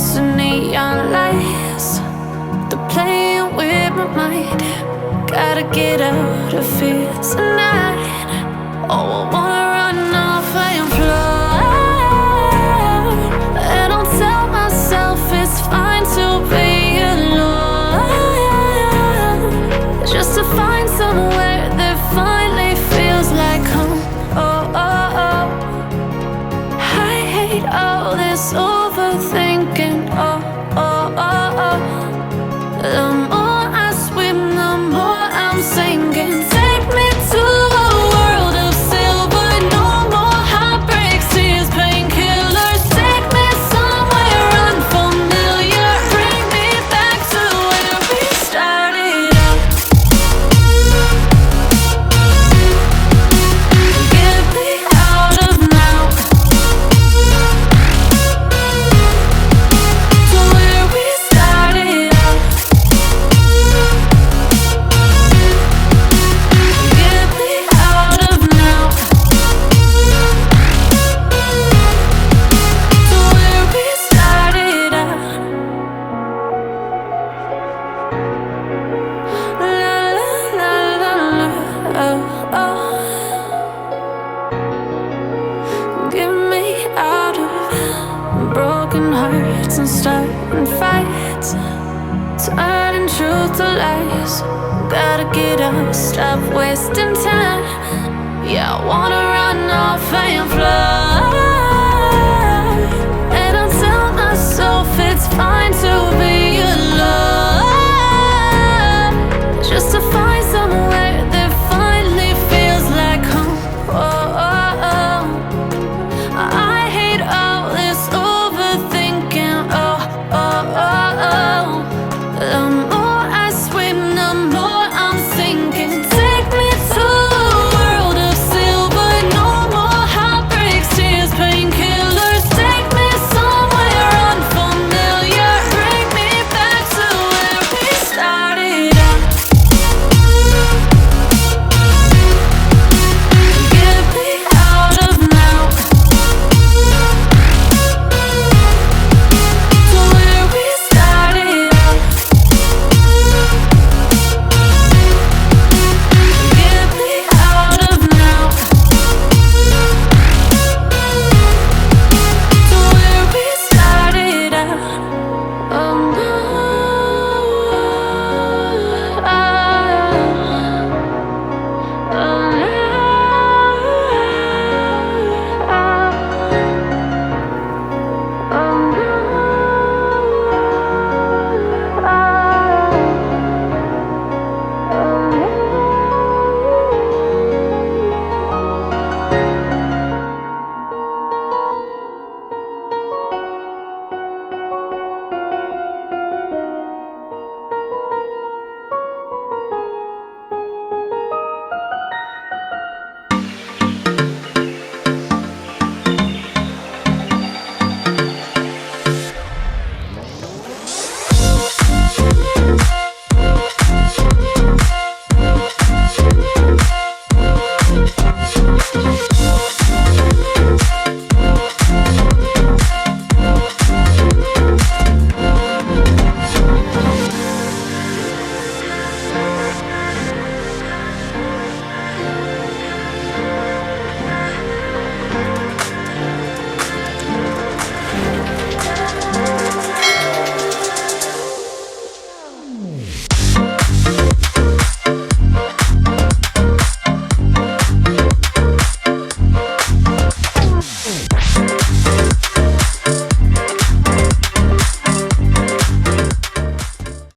streets and neon lights, they're playing with my mind. Gotta get out of here tonight. Oh, I wanna run off and fly, and I'll tell myself it's fine to be alone, just to find somewhere that finally feels like home. Oh, oh, oh. I hate all this overthinking. Oh, oh, oh, oh. The more I swim, the more I'm sinking. Take me to a world of silver. No more heartbreaks, tears, painkillers. Take me somewhere unfamiliar. Bring me back to where we started out. Get me out of now, to where we started out. Get me out of now, to where we started out. La la la la la, oh, oh. Get me out of broken hearts and starting fights, turning truth to lies. Gotta get up, stop wasting time. Yeah, I wanna run off and fly.